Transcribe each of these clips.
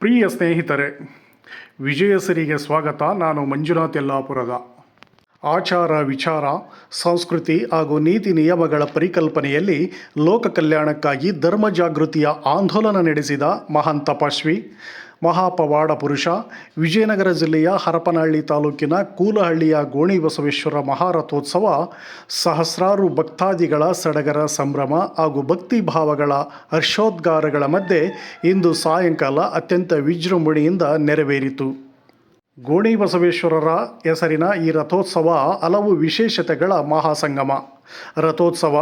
ಪ್ರಿಯ ಸ್ನೇಹಿತರೆ, ವಿಜಯಸಿರಿಗೆ ಸ್ವಾಗತ. ನಾನು ಮಂಜುನಾಥ್ ಯಲ್ಲಾಪುರದ. ಆಚಾರ ವಿಚಾರ, ಸಂಸ್ಕೃತಿ ಹಾಗೂ ನೀತಿ ನಿಯಮಗಳ ಪರಿಕಲ್ಪನೆಯಲ್ಲಿ ಲೋಕ ಕಲ್ಯಾಣಕ್ಕಾಗಿ ಧರ್ಮ ಜಾಗೃತಿಯ ಆಂದೋಲನ ನಡೆಸಿದ ಮಹಾನ್ ತಪಸ್ವಿ, ಮಹಾಪವಾಡ ಪುರುಷ, ವಿಜಯನಗರ ಜಿಲ್ಲೆಯ ಹರಪನಹಳ್ಳಿ ತಾಲೂಕಿನ ಕೂಲಹಳ್ಳಿಯ ಗೋಣಿ ಬಸವೇಶ್ವರ ಮಹಾರಥೋತ್ಸವ ಸಹಸ್ರಾರು ಭಕ್ತಾದಿಗಳ ಸಡಗರ ಸಂಭ್ರಮ ಹಾಗೂ ಭಕ್ತಿ ಭಾವಗಳ ಹರ್ಷೋದ್ಗಾರಗಳ ಮಧ್ಯೆ ಇಂದು ಸಾಯಂಕಾಲ ಅತ್ಯಂತ ವಿಜೃಂಭಣೆಯಿಂದ ನೆರವೇರಿತು. ಗೋಣಿ ಬಸವೇಶ್ವರರ ಹೆಸರಿನ ಈ ರಥೋತ್ಸವ ಹಲವು ವಿಶೇಷತೆಗಳ ಮಹಾಸಂಗಮ. ರಥೋತ್ಸವ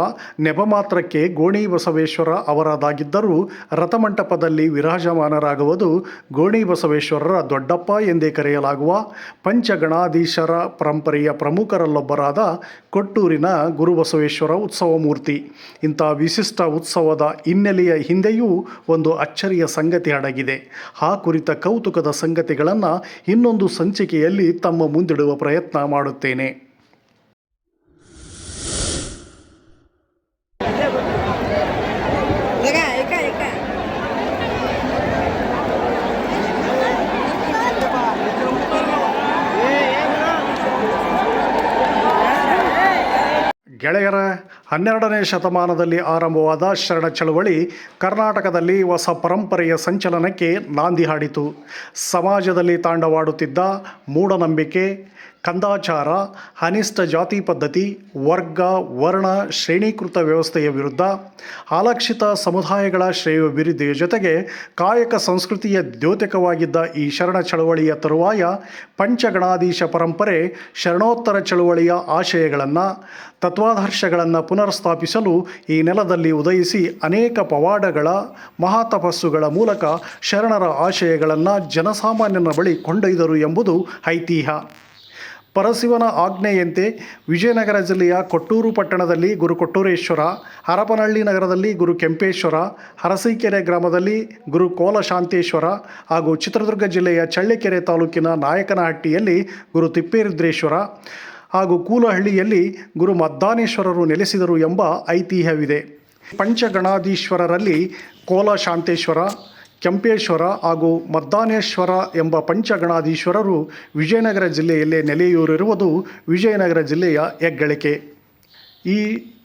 ನೆಪ ಮಾತ್ರಕ್ಕೆ ಗೋಣಿ ಬಸವೇಶ್ವರ ಅವರದಾಗಿದ್ದರೂ ರಥಮಂಟಪದಲ್ಲಿ ವಿರಾಜಮಾನರಾಗುವುದು ಗೋಣಿ ಬಸವೇಶ್ವರರ ದೊಡ್ಡಪ್ಪ ಎಂದೇ ಕರೆಯಲಾಗುವ ಪಂಚಗಣಾಧೀಶರ ಪರಂಪರೆಯ ಪ್ರಮುಖರಲ್ಲೊಬ್ಬರಾದ ಕೊಟ್ಟೂರಿನ ಗುರುಬಸವೇಶ್ವರ ಉತ್ಸವ ಮೂರ್ತಿ. ಇಂಥ ವಿಶಿಷ್ಟ ಉತ್ಸವದ ಹಿನ್ನೆಲೆಯ ಹಿಂದೆಯೂ ಒಂದು ಅಚ್ಚರಿಯ ಸಂಗತಿ ಅಡಗಿದೆ. ಆ ಕುರಿತ ಕೌತುಕದ ಸಂಗತಿಗಳನ್ನು ಇನ್ನೊಂದು ಸಂಚಿಕೆಯಲ್ಲಿ ತಮ್ಮ ಮುಂದಿಡುವ ಪ್ರಯತ್ನ ಮಾಡುತ್ತೇನೆ. ಗೆಳೆಯರ, 12ನೇ ಶತಮಾನದಲ್ಲಿ ಆರಂಭವಾದ ಶರಣ ಚಳವಳಿ ಕರ್ನಾಟಕದಲ್ಲಿ ಹೊಸ ಪರಂಪರೆಯ ಸಂಚಲನಕ್ಕೆ ನಾಂದಿ ಹಾಡಿತು. ಸಮಾಜದಲ್ಲಿ ತಾಂಡವಾಡುತ್ತಿದ್ದ ಮೂಢನಂಬಿಕೆ, ಕಂದಾಚಾರ, ಅನಿಷ್ಟ ಜಾತಿ ಪದ್ಧತಿ, ವರ್ಗ ವರ್ಣ ಶ್ರೇಣೀಕೃತ ವ್ಯವಸ್ಥೆಯ ವಿರುದ್ಧ, ಅಲಕ್ಷಿತ ಸಮುದಾಯಗಳ ಶ್ರೇಯೋಭಿವೃದ್ಧಿಯ ಜೊತೆಗೆ ಕಾಯಕ ಸಂಸ್ಕೃತಿಯ ದ್ಯೋತಕವಾಗಿದ್ದ ಈ ಶರಣ ಚಳವಳಿಯ ತರುವಾಯ ಪಂಚಗಣಾಧೀಶ ಪರಂಪರೆ ಶರಣೋತ್ತರ ಚಳವಳಿಯ ಆಶಯಗಳನ್ನು, ತತ್ವಾದರ್ಶಗಳನ್ನು ಪುನರ್ಸ್ಥಾಪಿಸಲು ಈ ನೆಲದಲ್ಲಿ ಉದಯಿಸಿ ಅನೇಕ ಪವಾಡಗಳ ಮಹಾತಪಸ್ಸುಗಳ ಮೂಲಕ ಶರಣರ ಆಶಯಗಳನ್ನು ಜನಸಾಮಾನ್ಯನ ಬಳಿ ಕೊಂಡೊಯ್ದರು ಎಂಬುದು ಐತಿಹ್ಯ. ಪರಶಿವನ ಆಜ್ಞೆಯಂತೆ ವಿಜಯನಗರ ಜಿಲ್ಲೆಯ ಕೊಟ್ಟೂರು ಪಟ್ಟಣದಲ್ಲಿ ಗುರು ಕೊಟ್ಟೂರೇಶ್ವರ, ಹರಪನಹಳ್ಳಿ ನಗರದಲ್ಲಿ ಗುರು ಕೆಂಪೇಶ್ವರ, ಅರಸೀಕೆರೆ ಗ್ರಾಮದಲ್ಲಿ ಗುರು ಕೋಲಶಾಂತೇಶ್ವರ ಹಾಗೂ ಚಿತ್ರದುರ್ಗ ಜಿಲ್ಲೆಯ ಚಳ್ಳಕೆರೆ ತಾಲೂಕಿನ ನಾಯಕನಹಟ್ಟಿಯಲ್ಲಿ ಗುರು ತಿಪ್ಪೇರುದ್ರೇಶ್ವರ ಹಾಗೂ ಕೂಲಹಳ್ಳಿಯಲ್ಲಿ ಗುರು ಮದ್ದಾನೇಶ್ವರರು ನೆಲೆಸಿದರು ಎಂಬ ಐತಿಹ್ಯವಿದೆ. ಪಂಚಗಣಾಧೀಶ್ವರರಲ್ಲಿ ಕೋಲಶಾಂತೇಶ್ವರ, ಕೆಂಪೇಶ್ವರ ಹಾಗೂ ಮದ್ದಾನೇಶ್ವರ ಎಂಬ ಪಂಚಗಣಾಧೀಶ್ವರರು ವಿಜಯನಗರ ಜಿಲ್ಲೆಯಲ್ಲೇ ನೆಲೆಯೂರಿರುವುದು ವಿಜಯನಗರ ಜಿಲ್ಲೆಯ ಹೆಗ್ಗಳಿಕೆ. ಈ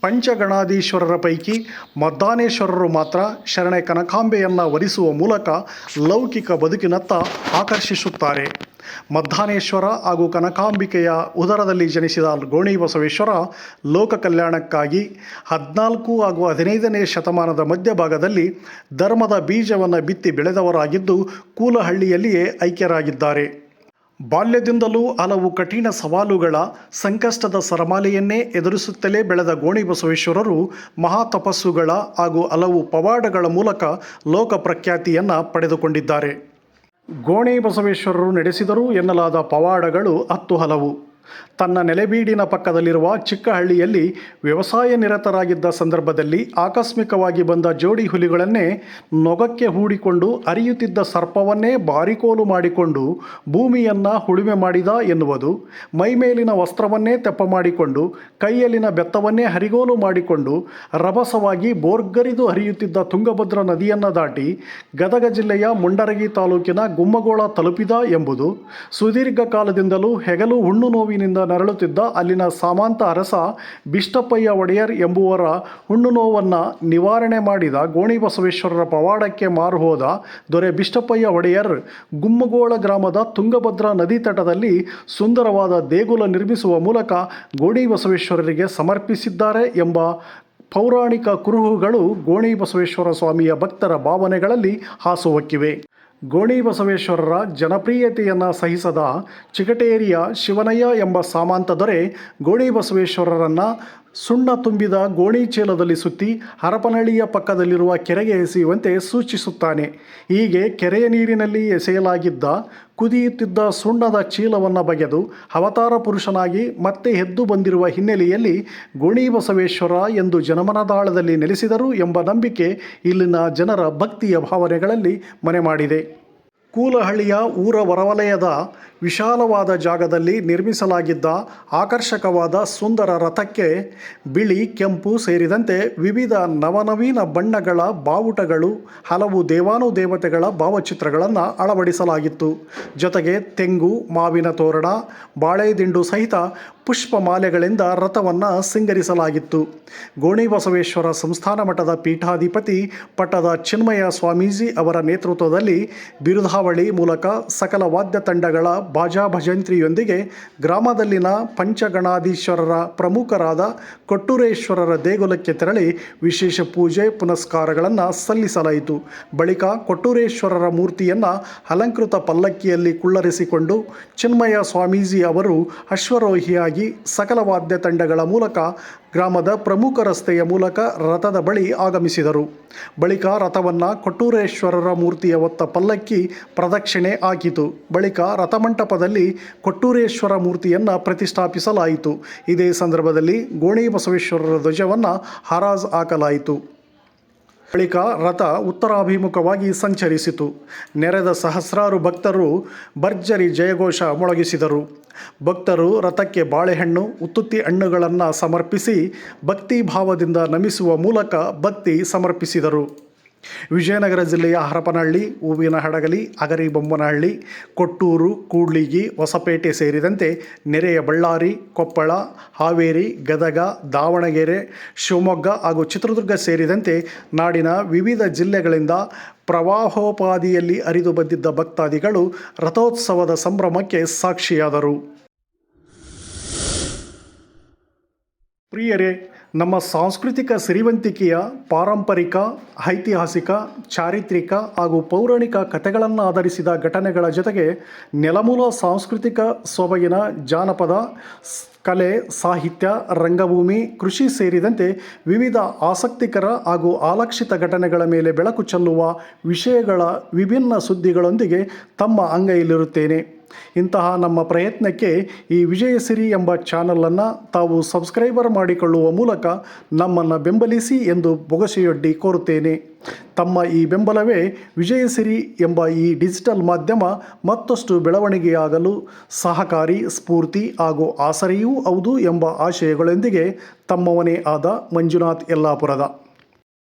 ಪಂಚಗಣಾಧೀಶ್ವರರ ಪೈಕಿ ಮದ್ದಾನೇಶ್ವರರು ಮಾತ್ರ ಶರಣೆ ಕನಕಾಂಬೆಯನ್ನು ವರಿಸುವ ಮೂಲಕ ಲೌಕಿಕ ಬದುಕಿನತ್ತ ಆಕರ್ಷಿಸುತ್ತಾರೆ. ಮದ್ದಾನೇಶ್ವರ ಹಾಗೂ ಕನಕಾಂಬಿಕೆಯ ಉದರದಲ್ಲಿ ಜನಿಸಿದ ಗೋಣಿ ಬಸವೇಶ್ವರ ಲೋಕ ಕಲ್ಯಾಣಕ್ಕಾಗಿ 14 ಹಾಗೂ 15ನೇ ಶತಮಾನದ ಮಧ್ಯಭಾಗದಲ್ಲಿ ಧರ್ಮದ ಬೀಜವನ್ನು ಬಿತ್ತಿ ಬೆಳೆದವರಾಗಿದ್ದು ಕೂಲಹಳ್ಳಿಯಲ್ಲಿಯೇ ಐಕ್ಯರಾಗಿದ್ದಾರೆ. ಬಾಲ್ಯದಿಂದಲೂ ಹಲವು ಕಠಿಣ ಸವಾಲುಗಳ ಸಂಕಷ್ಟದ ಸರಮಾಲೆಯನ್ನೇ ಎದುರಿಸುತ್ತಲೇ ಬೆಳೆದ ಗೋಣಿ ಬಸವೇಶ್ವರರು ಮಹಾತಪಸ್ಸುಗಳ ಹಾಗೂ ಹಲವು ಪವಾಡಗಳ ಮೂಲಕ ಲೋಕ ಪ್ರಖ್ಯಾತಿಯನ್ನು ಪಡೆದುಕೊಂಡಿದ್ದಾರೆ. ಗೋಣಿ ಬಸವೇಶ್ವರರು ನಡೆಸಿದರು ಎನ್ನಲಾದ ಪವಾಡಗಳು 10 ಹಲವು. ತನ್ನ ನೆಲೆಬೀಡಿನ ಪಕ್ಕದಲ್ಲಿರುವ ಚಿಕ್ಕಹಳ್ಳಿಯಲ್ಲಿ ವ್ಯವಸಾಯ ನಿರತರಾಗಿದ್ದ ಸಂದರ್ಭದಲ್ಲಿ ಆಕಸ್ಮಿಕವಾಗಿ ಬಂದ ಜೋಡಿ ಹುಲಿಗಳನ್ನೇ ನೊಗಕ್ಕೆ ಹೂಡಿಕೊಂಡು ಅರಿಯುತ್ತಿದ್ದ ಸರ್ಪವನ್ನೇ ಬಾರಿಕೋಲು ಮಾಡಿಕೊಂಡು ಭೂಮಿಯನ್ನು ಉಳುಮೆ ಮಾಡಿದ ಎನ್ನುವುದು, ಮೈಮೇಲಿನ ವಸ್ತ್ರವನ್ನೇ ತೆಪ್ಪ ಮಾಡಿಕೊಂಡು ಕೈಯಲ್ಲಿನ ಬೆತ್ತವನ್ನೇ ಹರಿಗೋಲು ಮಾಡಿಕೊಂಡು ರಭಸವಾಗಿ ಬೋರ್ಗರಿದು ಹರಿಯುತ್ತಿದ್ದ ತುಂಗಭದ್ರಾ ನದಿಯನ್ನು ದಾಟಿ ಗದಗ ಜಿಲ್ಲೆಯ ಮುಂಡರಗಿ ತಾಲೂಕಿನ ಗುಮ್ಮಗೋಳ ತಲುಪಿದ ಎಂಬುದು, ಸುದೀರ್ಘ ಕಾಲದಿಂದಲೂ ಹೆಗಲು ಹುಣ್ಣು ನೋವಿನಿಂದ ನರಳುತ್ತಿದ್ದ ಅಲ್ಲಿನ ಸಾಮಂತ ಅರಸ ಬಿಷ್ಟಪ್ಪಯ್ಯ ಒಡೆಯರ್ ಎಂಬುವರ ಹುಣ್ಣು ನೋವನ್ನು ನಿವಾರಣೆ ಮಾಡಿದ ಗೋಣಿ ಬಸವೇಶ್ವರರ ಪವಾಡಕ್ಕೆ ಮಾರು ಹೋದ ದೊರೆ ಬಿಷ್ಟಪ್ಪಯ್ಯ ಒಡೆಯರ್ ಗುಮ್ಮಗೋಳ ಗ್ರಾಮದ ತುಂಗಭದ್ರಾ ನದಿ ತಟದಲ್ಲಿ ಸುಂದರವಾದ ದೇಗುಲ ನಿರ್ಮಿಸುವ ಮೂಲಕ ಗೋಣಿ ಬಸವೇಶ್ವರರಿಗೆ ಸಮರ್ಪಿಸಿದ್ದಾರೆ ಎಂಬ ಪೌರಾಣಿಕ ಕುರುಹುಗಳು ಗೋಣಿ ಬಸವೇಶ್ವರ ಸ್ವಾಮಿಯ ಭಕ್ತರ ಭಾವನೆಗಳಲ್ಲಿ ಹಾಸುಹೊಕ್ಕಿವೆ. ಗೋಣಿ ಬಸವೇಶ್ವರರ ಜನಪ್ರಿಯತೆಯನ್ನು ಸಹಿಸದ ಚಿಗಟೇರಿಯ ಶಿವನಯ್ಯ ಎಂಬ ಸಾಮಂತ ದೊರೆ ಗೋಣಿ ಬಸವೇಶ್ವರರನ್ನು ಸುಣ್ಣ ತುಂಬಿದ ಗೋಣಿ ಚೀಲದಲ್ಲಿ ಸುತ್ತಿ ಹರಪನಹಳ್ಳಿಯ ಪಕ್ಕದಲ್ಲಿರುವ ಕೆರೆಗೆ ಎಸೆಯುವಂತೆ ಸೂಚಿಸುತ್ತಾನೆ. ಹೀಗೆ ಕೆರೆಯ ನೀರಿನಲ್ಲಿ ಎಸೆಯಲಾಗಿದ್ದ ಕುದಿಯುತ್ತಿದ್ದ ಸುಣ್ಣದ ಚೀಲವನ್ನು ಬಗೆದು ಅವತಾರ ಪುರುಷನಾಗಿ ಮತ್ತೆ ಎದ್ದು ಬಂದಿರುವ ಹಿನ್ನೆಲೆಯಲ್ಲಿ ಗೋಣಿ ಬಸವೇಶ್ವರ ಎಂದು ಜನಮನದಾಳದಲ್ಲಿ ನೆಲೆಸಿದರು ಎಂಬ ನಂಬಿಕೆ ಇಲ್ಲಿನ ಜನರ ಭಕ್ತಿಯ ಭಾವನೆಗಳಲ್ಲಿ ಮನೆ ಮಾಡಿದೆ. ಕೂಲಹಳ್ಳಿಯ ಊರ ಹೊರವಲಯದ ವಿಶಾಲವಾದ ಜಾಗದಲ್ಲಿ ನಿರ್ಮಿಸಲಾಗಿದ್ದ ಆಕರ್ಷಕವಾದ ಸುಂದರ ರಥಕ್ಕೆ ಬಿಳಿ, ಕೆಂಪು ಸೇರಿದಂತೆ ವಿವಿಧ ನವನವೀನ ಬಣ್ಣಗಳ ಬಾವುಟಗಳು, ಹಲವು ದೇವಾನುದೇವತೆಗಳ ಭಾವಚಿತ್ರಗಳನ್ನು ಅಳವಡಿಸಲಾಗಿತ್ತು. ಜೊತೆಗೆ ತೆಂಗು, ಮಾವಿನ ತೋರಣ, ಬಾಳೆದಿಂಡು ಸಹಿತ ಪುಷ್ಪಮಾಲೆಗಳಿಂದ ರಥವನ್ನು ಸಿಂಗರಿಸಲಾಗಿತ್ತು. ಗೋಣಿಬಸವೇಶ್ವರ ಸಂಸ್ಥಾನ ಮಠದ ಪೀಠಾಧಿಪತಿ ಪಟ್ಟದ ಚಿನ್ಮಯ ಸ್ವಾಮೀಜಿ ಅವರ ನೇತೃತ್ವದಲ್ಲಿ ಬಿರುದಾವಳಿ ಮೂಲಕ ಸಕಲ ವಾದ್ಯ ತಂಡಗಳ ಬಾಜಾ ಭಜಂತ್ರಿಯೊಂದಿಗೆ ಗ್ರಾಮದಲ್ಲಿನ ಪಂಚಗಣಾಧೀಶ್ವರರ ಪ್ರಮುಖರಾದ ಕೊಟ್ಟೂರೇಶ್ವರರ ದೇಗುಲಕ್ಕೆ ತೆರಳಿ ವಿಶೇಷ ಪೂಜೆ ಪುನಸ್ಕಾರಗಳನ್ನು ಸಲ್ಲಿಸಲಾಯಿತು. ಬಳಿಕ ಕೊಟ್ಟೂರೇಶ್ವರರ ಮೂರ್ತಿಯನ್ನು ಅಲಂಕೃತ ಪಲ್ಲಕ್ಕಿಯಲ್ಲಿ ಕುಳ್ಳರಿಸಿಕೊಂಡು ಚಿನ್ಮಯ ಸ್ವಾಮೀಜಿ ಅವರು ಅಶ್ವರೋಹಿಯಾಗಿ ಸಕಲ ವಾದ್ಯ ತಂಡಗಳ ಮೂಲಕ ಗ್ರಾಮದ ಪ್ರಮುಖ ರಸ್ತೆಯ ಮೂಲಕ ರಥದ ಬಳಿ ಆಗಮಿಸಿದರು. ಬಳಿಕ ರಥವನ್ನು ಕೊಟ್ಟೂರೇಶ್ವರರ ಮೂರ್ತಿಯ ಹೊತ್ತ ಪಲ್ಲಕ್ಕಿ ಪ್ರದಕ್ಷಿಣೆ ಹಾಕಿತು. ಬಳಿಕ ರಥಮಂಟಪದಲ್ಲಿ ಕೊಟ್ಟೂರೇಶ್ವರ ಮೂರ್ತಿಯನ್ನು ಪ್ರತಿಷ್ಠಾಪಿಸಲಾಯಿತು. ಇದೇ ಸಂದರ್ಭದಲ್ಲಿ ಗೋಣಿಬಸವೇಶ್ವರರ ಧ್ವಜವನ್ನು ಹರಾಜು ಹಾಕಲಾಯಿತು. ಬಳಿಕ ರಥ ಉತ್ತರಾಭಿಮುಖವಾಗಿ ಸಂಚರಿಸಿತು. ನೆರೆದ ಸಹಸ್ರಾರು ಭಕ್ತರು ಭರ್ಜರಿ ಜಯಘೋಷ ಮೊಳಗಿಸಿದರು. ಭಕ್ತರು ರಥಕ್ಕೆ ಬಾಳೆಹಣ್ಣು, ಉತ್ತುತ್ತಿ ಹಣ್ಣುಗಳನ್ನು ಸಮರ್ಪಿಸಿ ಭಕ್ತಿ ಭಾವದಿಂದ ನಮಿಸುವ ಮೂಲಕ ಭಕ್ತಿ ಸಮರ್ಪಿಸಿದರು. ವಿಜಯನಗರ ಜಿಲ್ಲೆಯ ಹರಪನಹಳ್ಳಿ, ಹೂವಿನಹಡಗಲಿ, ಹಗರಿಬೊಮ್ಮನಹಳ್ಳಿ, ಕೊಟ್ಟೂರು, ಕೂಡ್ಲಿಗಿ, ಹೊಸಪೇಟೆ ಸೇರಿದಂತೆ ನೆರೆಯ ಬಳ್ಳಾರಿ, ಕೊಪ್ಪಳ, ಹಾವೇರಿ, ಗದಗ, ದಾವಣಗೆರೆ, ಶಿವಮೊಗ್ಗ ಹಾಗೂ ಚಿತ್ರದುರ್ಗ ಸೇರಿದಂತೆ ನಾಡಿನ ವಿವಿಧ ಜಿಲ್ಲೆಗಳಿಂದ ಪ್ರವಾಹೋಪಾದಿಯಲ್ಲಿ ಹರಿದು ಬಂದಿದ್ದ ಭಕ್ತಾದಿಗಳು ರಥೋತ್ಸವದ ಸಂಭ್ರಮಕ್ಕೆ ಸಾಕ್ಷಿಯಾದರು. ಪ್ರಿಯರೇ, ನಮ್ಮ ಸಾಂಸ್ಕೃತಿಕ ಸಿರಿವಂತಿಕೆಯ ಪಾರಂಪರಿಕ, ಐತಿಹಾಸಿಕ, ಚಾರಿತ್ರಿಕ ಹಾಗೂ ಪೌರಾಣಿಕ ಕಥೆಗಳನ್ನು ಆಧರಿಸಿದ ಘಟನೆಗಳ ಜೊತೆಗೆ ನೆಲಮೂಲ ಸಾಂಸ್ಕೃತಿಕ ಸೊಬಗಿನ ಜಾನಪದ ಕಲೆ, ಸಾಹಿತ್ಯ, ರಂಗಭೂಮಿ, ಕೃಷಿ ಸೇರಿದಂತೆ ವಿವಿಧ ಆಸಕ್ತಿಕರ ಹಾಗೂ ಆಲಕ್ಷಿತ ಘಟನೆಗಳ ಮೇಲೆ ಬೆಳಕು ಚೆಲ್ಲುವ ವಿಷಯಗಳ ವಿಭಿನ್ನ ಸುದ್ದಿಗಳೊಂದಿಗೆ ತಮ್ಮ ಅಂಗೈಯಲ್ಲಿರುತ್ತೇನೆ. ಇಂತಹ ನಮ್ಮ ಪ್ರಯತ್ನಕ್ಕೆ ಈ ವಿಜಯಸಿರಿ ಎಂಬ ಚಾನಲನ್ನು ತಾವು ಸಬ್ಸ್ಕ್ರೈಬರ್ ಮಾಡಿಕೊಳ್ಳುವ ಮೂಲಕ ನಮ್ಮನ್ನು ಬೆಂಬಲಿಸಿ ಎಂದು ಬೊಗಸೆಯೊಡ್ಡಿ ಕೋರುತ್ತೇನೆ. ತಮ್ಮ ಈ ಬೆಂಬಲವೇ ವಿಜಯಸಿರಿ ಎಂಬ ಈ ಡಿಜಿಟಲ್ ಮಾಧ್ಯಮ ಮತ್ತಷ್ಟು ಬೆಳವಣಿಗೆಯಾಗಲು ಸಹಕಾರಿ, ಸ್ಫೂರ್ತಿ ಹಾಗೂ ಆಸರೆಯೂ ಹೌದು ಎಂಬ ಆಶಯಗಳೊಂದಿಗೆ ತಮ್ಮವನೇ ಆದ ಮಂಜುನಾಥ್ ಯಲ್ಲಾಪುರದ.